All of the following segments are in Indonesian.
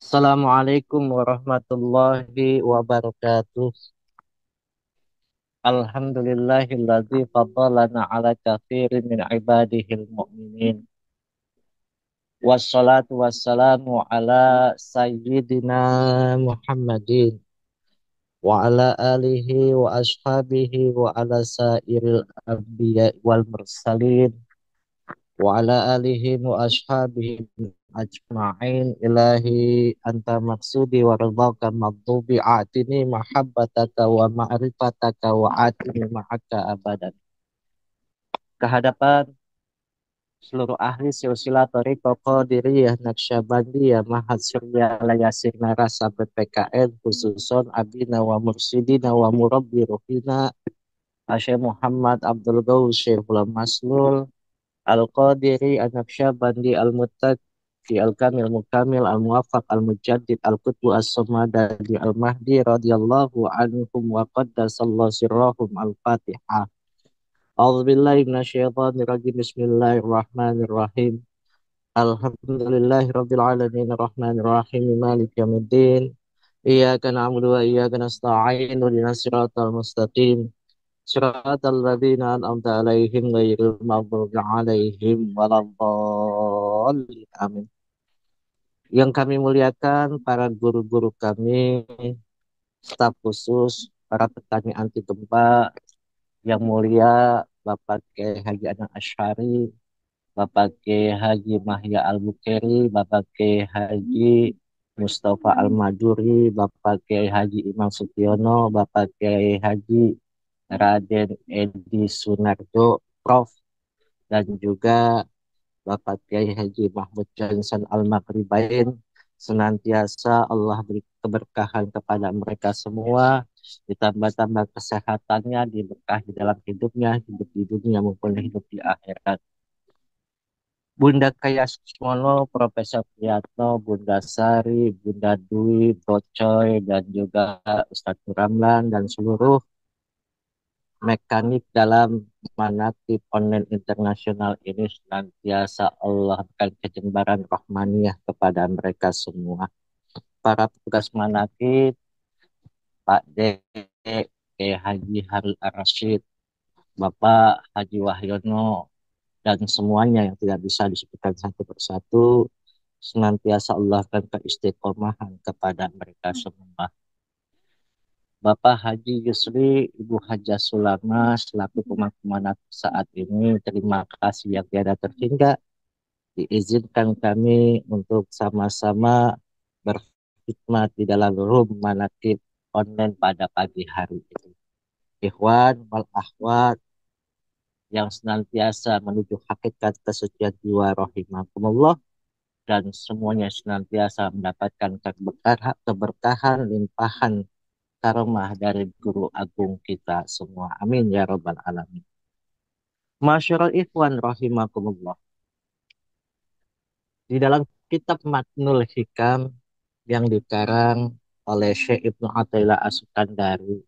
Assalamualaikum warahmatullahi wabarakatuh. Alhamdulillahilladzi faddalana ala katsirin min ibadihil mu'minin. Wassalatu wassalamu ala sayyidina Muhammadin wa ala alihi wa ashabihi wa ala sairil anbiya wal mursalin wa ala alihi wa ashabihi ajma'in. Ilahi anta maksudi wa ridhaka maghdubi atini mahabbataka wa ma'rifataka wa atini ma'aka abadan. Kehadapan seluruh ahli silsilah thariqah qadiriyah naqsyabandiyah mahasyiriyah layasir narasa PPKN khususon abina wa mursidina wa murabbi ruhina Syekh Muhammad Abdul Ghaus Syekhul Maslul Al-Qadiri An-Naqsyabandi Al-Muttaqi Al-Kamil Mukamil Al-Muwaffaq Al-Mujaddid Al-Qutbu As-Samadani Al-Mahdi radhiyallahu anhum wa qaddasallahu sirrahum. Al-Fatihah. A'udzubillahi minasyaitonir rajim. Bismillahirrahmanirrahim. Alhamdulillahirabbil alamin arrahmanir rahim maliki yaumiddin. Iyyaka na'budu wa iyyaka nasta'in ihdinas siratal mustaqim. Siratal ladzina an'amta 'alaihim ghairil maghdubi 'alaihim waladdallin. Amin. Yang kami muliakan para guru-guru kami, staf khusus, para petani anti gempa yang mulia Bapak Kiai Haji Anang Asy'ari, Bapak Kiai Haji Mahya Al-Bukhari, Bapak Kiai Haji Mustafa Al-Maduri, Bapak Kiai Haji Imam Sutyono, Bapak Kiai Haji Raden Edi Sunardo, Prof. Dan juga Bapak Kiai Haji Mahmud Johnson Al-Maghribain. Senantiasa Allah beri keberkahan kepada mereka semua, ditambah-tambah kesehatannya, diberkahi dalam hidupnya, hidup di dunia maupun hidup di akhirat. Bunda Kaya Susmono, Profesor Priyatno, Bunda Sari, Bunda Dwi, Bocoy, dan juga Ustadz Ramlan, dan seluruh mekanik dalam manatib online internasional ini senantiasa Allah berikan kejembaran rahmaniyah kepada mereka semua. Para petugas manatib, Pak D, Kiai Haji Harun Ar-Rasyid, Bapak Haji Wahyono, dan semuanya yang tidak bisa disebutkan satu persatu, senantiasa Allah berikan keistiqomahan kepada mereka semua. Bapak Haji Yusri, Ibu Haja Sulama, selaku pemangku manat saat ini, terima kasih yang tiada terhingga. Diizinkan kami untuk sama-sama berkhidmat di dalam room manakib online pada pagi hari ini. Ikhwan wal akhwat yang senantiasa menuju hakikat kesucian jiwa rahimakumullah, dan semuanya senantiasa mendapatkan keberkahan limpahan karomah dari guru agung kita semua. Amin ya rabbal alamin. Masyarul ikhwan rahimakumullah. Di dalam kitab Matnul Hikam yang dikarang oleh Syekh Ibnu Athaillah As-Sukandari,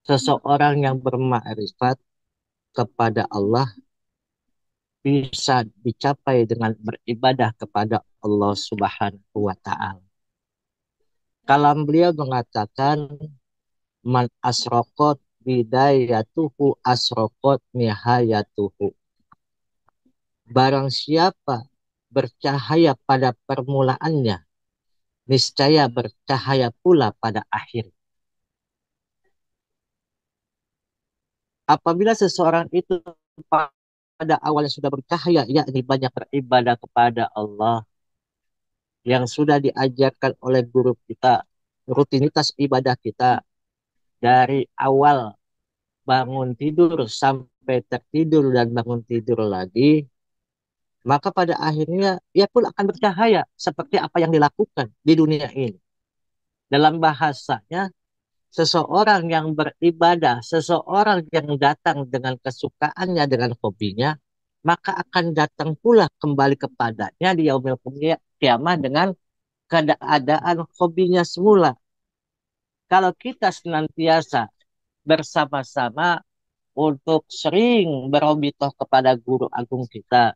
seseorang yang bermakrifat kepada Allah bisa dicapai dengan beribadah kepada Allah Subhanahu wa taala. Kalam beliau mengatakan man asraqat bidayatuhu asraqat nihayatuhu. Barang siapa bercahaya pada permulaannya, niscaya bercahaya pula pada akhir. Apabila seseorang itu pada awalnya sudah bercahaya, yakni banyak beribadah kepada Allah, yang sudah diajarkan oleh guru kita, rutinitas ibadah kita dari awal bangun tidur sampai tertidur dan bangun tidur lagi, maka pada akhirnya ia pun akan bercahaya seperti apa yang dilakukan di dunia ini. Dalam bahasanya, seseorang yang beribadah, seseorang yang datang dengan kesukaannya, dengan hobinya, maka akan datang pula kembali kepadanya di yaumil qiyamah dengan keadaan hobinya semula. Kalau kita senantiasa bersama-sama untuk sering berobitoh kepada guru agung kita,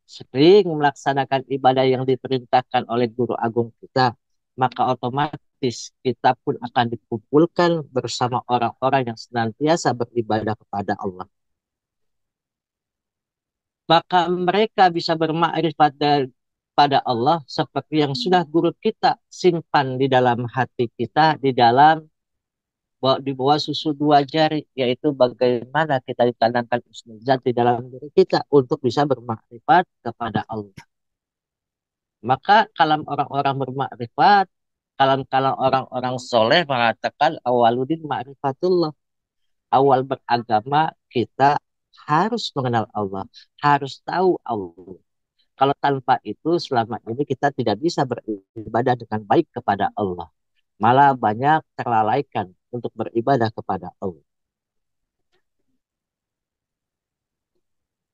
sering melaksanakan ibadah yang diperintahkan oleh guru agung kita, maka otomatis kita pun akan dikumpulkan bersama orang-orang yang senantiasa beribadah kepada Allah. Maka mereka bisa bermakrifat pada Allah seperti yang sudah guru kita simpan di dalam hati kita, di dalam di bawah susu dua jari, yaitu bagaimana kita ditanamkan husnuzan di dalam diri kita untuk bisa bermakrifat kepada Allah. Maka kalam orang-orang bermakrifat, kalam-kalam orang-orang soleh mengatakan awaludin ma'rifatullah. Awal beragama kita harus mengenal Allah, harus tahu Allah. Kalau tanpa itu selama ini kita tidak bisa beribadah dengan baik kepada Allah. Malah banyak terlalaikan untuk beribadah kepada Allah.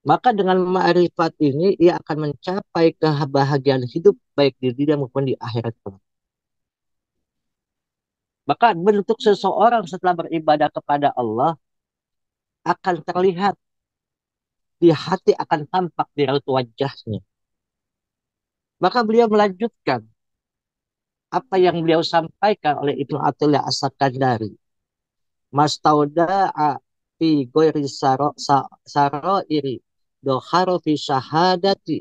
Maka dengan ma'rifat ini ia akan mencapai kebahagiaan hidup baik di dunia maupun di akhirat kelak. Maka bentuk seseorang setelah beribadah kepada Allah akan terlihat di hati, akan tampak di raut wajahnya. Maka beliau melanjutkan apa yang beliau sampaikan oleh Ibnu Athaillah As-Sakandari. Mastauda'a fi ghairi saro iri doharo fi syahadati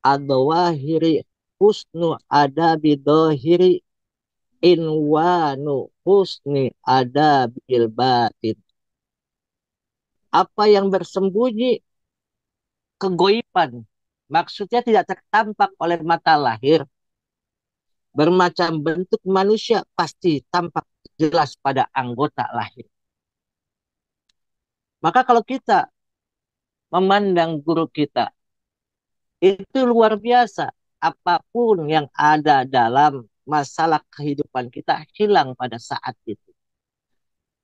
adwahiri husnu adabi dohiri inwanu husni adabil batin. Apa yang bersembunyi kegoiban, maksudnya tidak tertampak oleh mata lahir, bermacam bentuk manusia pasti tampak jelas pada anggota lahir. Maka kalau kita memandang guru kita, itu luar biasa. Apapun yang ada dalam masalah kehidupan kita hilang pada saat itu.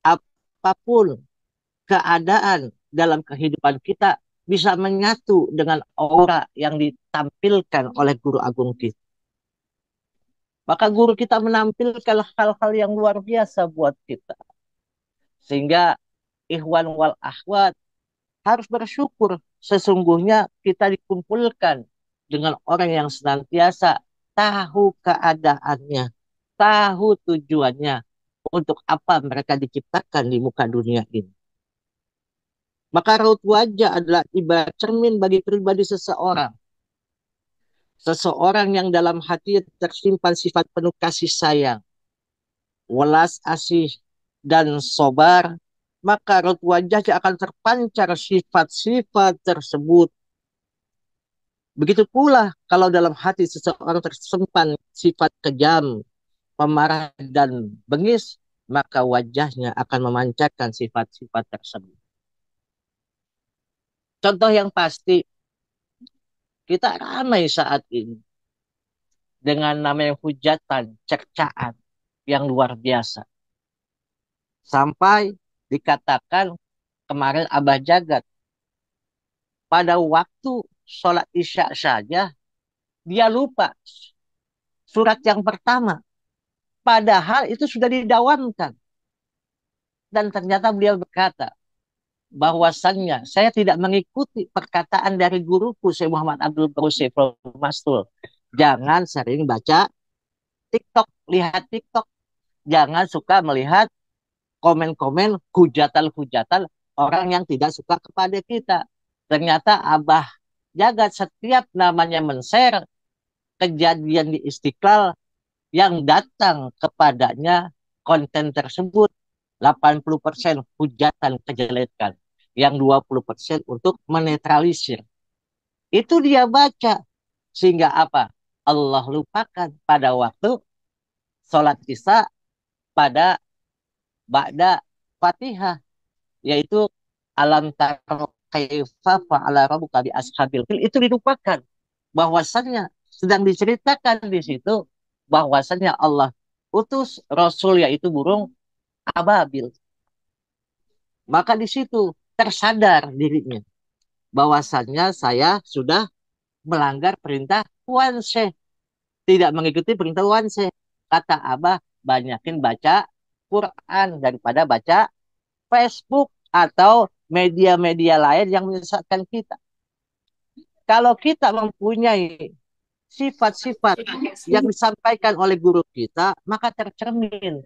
Apapun keadaan dalam kehidupan kita bisa menyatu dengan aura yang ditampilkan oleh guru agung kita. Maka guru kita menampilkan hal-hal yang luar biasa buat kita. Sehingga ikhwan wal akhwat harus bersyukur. Sesungguhnya kita dikumpulkan dengan orang yang senantiasa tahu keadaannya, tahu tujuannya, untuk apa mereka diciptakan di muka dunia ini. Maka raut wajah adalah ibarat cermin bagi pribadi seseorang. Seseorang yang dalam hati tersimpan sifat penuh kasih sayang, welas asih, dan sobar, maka raut wajahnya akan terpancar sifat-sifat tersebut. Begitu pula kalau dalam hati seseorang tersimpan sifat kejam, pemarah, dan bengis, maka wajahnya akan memancarkan sifat-sifat tersebut. Contoh yang pasti, kita ramai saat ini dengan namanya hujatan, cercaan yang luar biasa. Sampai dikatakan kemarin Abah Jagat, pada waktu sholat isya saja, dia lupa surat yang pertama. Padahal itu sudah didawamkan. Dan ternyata beliau berkata, bahwasannya saya tidak mengikuti perkataan dari guruku Syekh Muhammad Abdul Qasim Mastul. Jangan sering baca TikTok, lihat TikTok. Jangan suka melihat komen-komen hujatan-hujatan orang yang tidak suka kepada kita. Ternyata Abah Jagat setiap namanya men-share kejadian di Istiqlal yang datang kepadanya konten tersebut 80% hujatan kejelekan, yang 20% untuk menetralisir. Itu dia baca. Sehingga apa? Allah lupakan pada waktu sholat isya pada ba'da Fatihah, yaitu alam taro kaifa fa'ala rabbuka bi ashabil fil, itu dilupakan. Bahwasannya sedang diceritakan di situ bahwasannya Allah utus Rasul yaitu burung ababil. Maka di situ tersadar dirinya bahwasannya saya sudah melanggar perintah Tuan Syekh, tidak mengikuti perintah Tuan Syekh. Kata Abah, banyakin baca Quran daripada baca Facebook atau media-media lain yang menyesatkan kita. Kalau kita mempunyai sifat-sifat yang disampaikan oleh guru kita, maka tercermin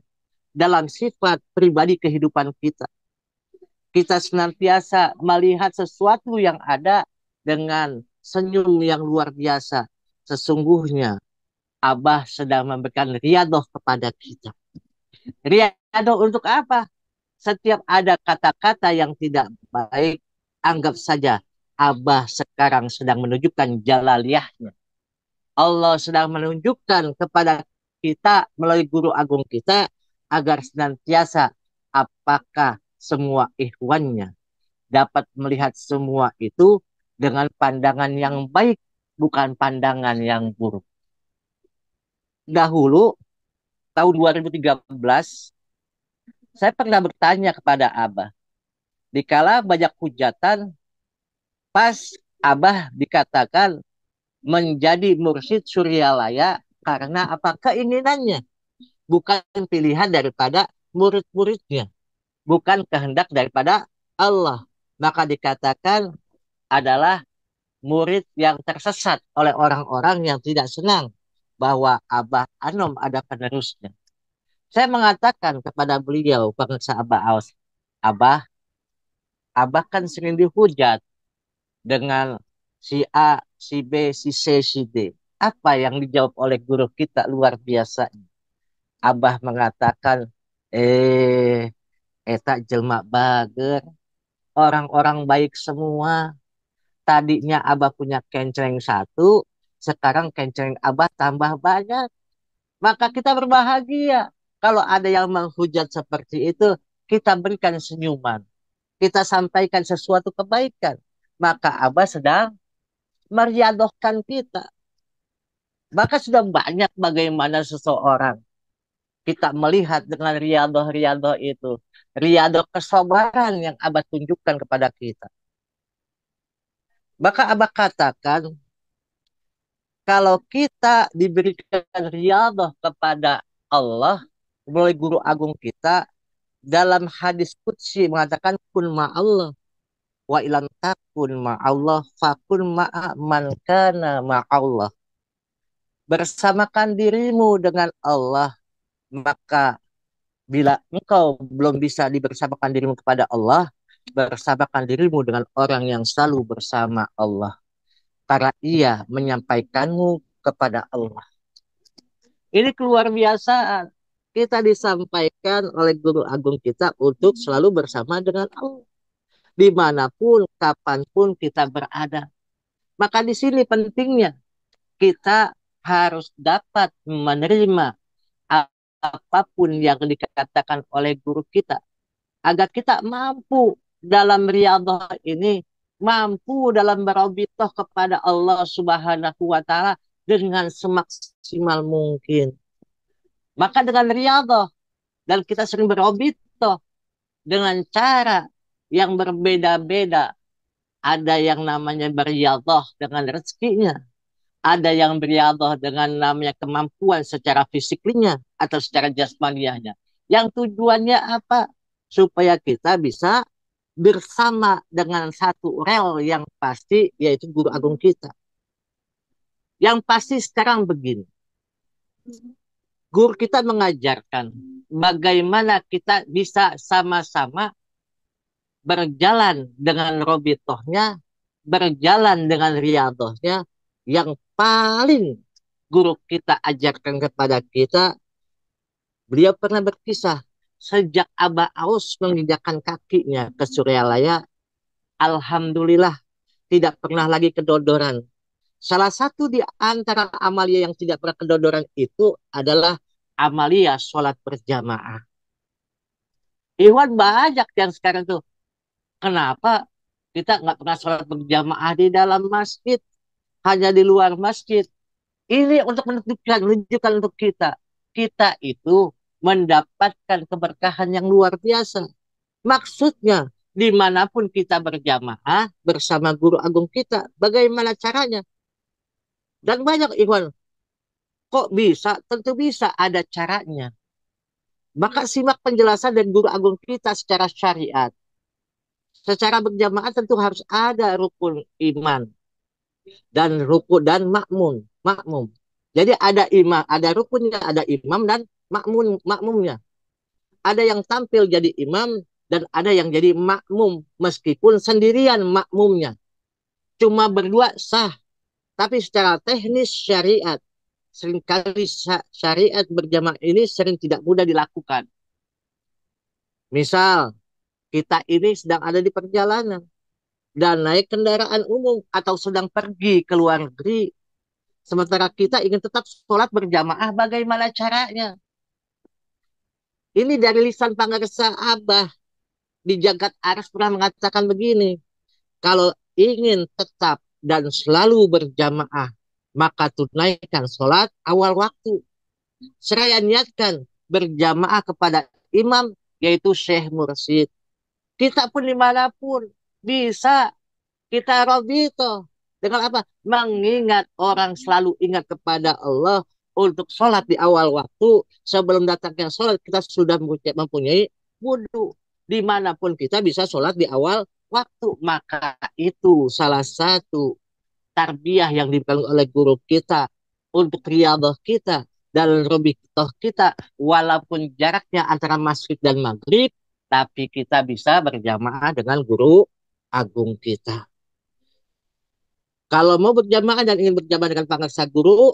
dalam sifat pribadi kehidupan kita. Kita senantiasa melihat sesuatu yang ada dengan senyum yang luar biasa. Sesungguhnya Abah sedang memberikan riadoh kepada kita. Riadoh untuk apa? Setiap ada kata-kata yang tidak baik, anggap saja Abah sekarang sedang menunjukkan jalaliyahnya. Allah sedang menunjukkan kepada kita melalui guru agung kita agar senantiasa apakah semua ikhwannya dapat melihat semua itu dengan pandangan yang baik, bukan pandangan yang buruk. Dahulu, tahun 2013, saya pernah bertanya kepada Abah, dikala banyak hujatan, pas Abah dikatakan menjadi mursyid Suryalaya karena apa keinginannya, bukan pilihan daripada murid-muridnya, bukan kehendak daripada Allah. Maka dikatakan adalah murid yang tersesat oleh orang-orang yang tidak senang bahwa Abah Anom ada penerusnya. Saya mengatakan kepada beliau, bangsa Abah Aus, Abah, Abah kan sering dihujat dengan si A, si B, si C, si D. Apa yang dijawab oleh guru kita luar biasa. Abah mengatakan, eta jelma bager, orang-orang baik semua. Tadinya Abah punya kenceng satu, sekarang kenceng Abah tambah banyak. Maka kita berbahagia. Kalau ada yang menghujat seperti itu, kita berikan senyuman. Kita sampaikan sesuatu kebaikan. Maka Abah sedang meriadohkan kita. Maka sudah banyak bagaimana seseorang kita melihat dengan riadoh-riadoh itu. Riadoh kesabaran yang Abah tunjukkan kepada kita. Maka Abah katakan, kalau kita diberikan riadoh kepada Allah melalui guru agung kita, dalam hadis qudsi mengatakan kun ma'allah wa ilam takun ma'allah fakun ma'a man kana ma'allah. Bersamakan dirimu dengan Allah, maka bila engkau belum bisa dibersamakan dirimu kepada Allah, bersamakan dirimu dengan orang yang selalu bersama Allah. Karena ia menyampaikanmu kepada Allah. Ini keluar biasaan. Kita disampaikan oleh guru agung kita untuk selalu bersama dengan Allah. Dimanapun, kapanpun kita berada. Maka di sini pentingnya kita harus dapat menerima apapun yang dikatakan oleh guru kita. Agar kita mampu dalam riyadhah ini, mampu dalam berobitoh kepada Allah Subhanahu wa Ta'ala dengan semaksimal mungkin. Maka dengan riyadhah, dan kita sering berobitoh dengan cara yang berbeda-beda. Ada yang namanya beriadah dengan rezekinya. Ada yang beriadah dengan namanya kemampuan secara fisiknya atau secara jasmaniahnya. Yang tujuannya apa? Supaya kita bisa bersama dengan satu rel yang pasti, yaitu guru agung kita. Yang pasti sekarang begini. Guru kita mengajarkan bagaimana kita bisa sama-sama berjalan dengan robitohnya, berjalan dengan riadohnya, yang paling guru kita ajarkan kepada kita, beliau pernah berkisah, sejak Abah Aus menginjakkan kakinya ke Suryalaya, Alhamdulillah tidak pernah lagi kedodoran. Salah satu di antara amalia yang tidak pernah kedodoran itu adalah amalia sholat berjamaah. Iwan banyak yang sekarang tuh, kenapa kita nggak pernah sholat berjamaah di dalam masjid, hanya di luar masjid. Ini untuk menunjukkan untuk kita. Kita itu mendapatkan keberkahan yang luar biasa. Maksudnya, dimanapun kita berjamaah bersama guru agung kita, bagaimana caranya? Dan banyak ikhwan, kok bisa? Tentu bisa, ada caranya. Maka simak penjelasan dari guru agung kita secara syariat. Secara berjamaah tentu harus ada rukun iman. dan ruku dan makmum. Makmum. Jadi ada imam, ada rukunnya, ada imam dan makmumnya. Ada yang tampil jadi imam dan ada yang jadi makmum meskipun sendirian makmumnya. Cuma berdua sah, tapi secara teknis syariat seringkali syariat berjamaah ini sering tidak mudah dilakukan. Misal kita ini sedang ada di perjalanan dan naik kendaraan umum atau sedang pergi ke luar negeri. Sementara kita ingin tetap sholat berjamaah, bagaimana caranya? Ini dari lisan pangarsa Abah di Jagat Aras pernah mengatakan begini, kalau ingin tetap dan selalu berjamaah, maka tunaikan sholat awal waktu. Seraya niatkan berjamaah kepada imam, yaitu Syekh Mursyid. Kita pun dimanapun bisa kita robito. Dengan apa? Mengingat orang selalu ingat kepada Allah untuk sholat di awal waktu. Sebelum datangnya sholat, kita sudah mempunyai wudhu. Dimanapun kita bisa sholat di awal waktu. Maka itu salah satu tarbiyah yang diberikan oleh guru kita untuk riyadhah kita dan robitoh kita. Walaupun jaraknya antara masjid dan maghrib, tapi kita bisa berjamaah dengan guru agung kita. Kalau mau berjamaah dan ingin berjamaah dengan pangarsa guru,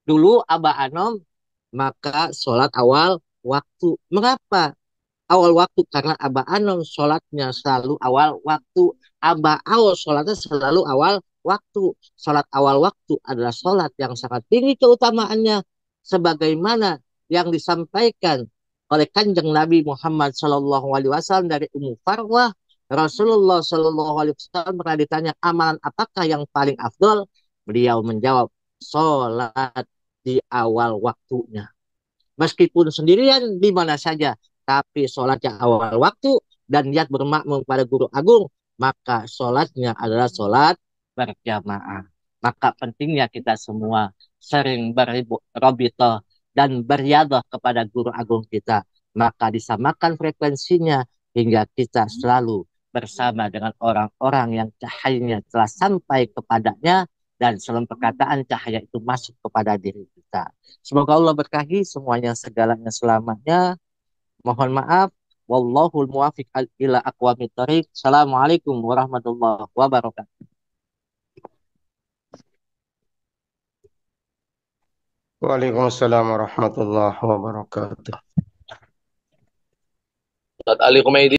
dulu Aba Anom, maka sholat awal waktu. Mengapa? Awal waktu karena Aba Anom sholatnya selalu awal waktu. Aba Ao sholatnya selalu awal waktu. Sholat awal waktu adalah sholat yang sangat tinggi keutamaannya. Sebagaimana yang disampaikan oleh kanjeng Nabi Muhammad Shallallahu Alaihi Wasallam dari Ummu Farwah. Rasulullah Shallallahu Alaihi Wasallam pernah ditanya amalan apakah yang paling afdol. Beliau menjawab sholat di awal waktunya. Meskipun sendirian di mana saja, tapi sholatnya awal waktu dan niat bermakmum pada guru agung, maka sholatnya adalah sholat berjamaah. Maka pentingnya kita semua sering berrobito dan beriadah kepada guru agung kita. Maka disamakan frekuensinya hingga kita selalu bersama dengan orang-orang yang cahayanya telah sampai kepadanya dan selalu perkataan cahaya itu masuk kepada diri kita. Semoga Allah berkahi semuanya segalanya selamanya. Mohon maaf. Wallahul muwafiq ila aqwamit thoriq. Assalamualaikum warahmatullahi wabarakatuh. Waalaikumsalam warahmatullahi wabarakatuh. Ustaz Ali Kumaidi.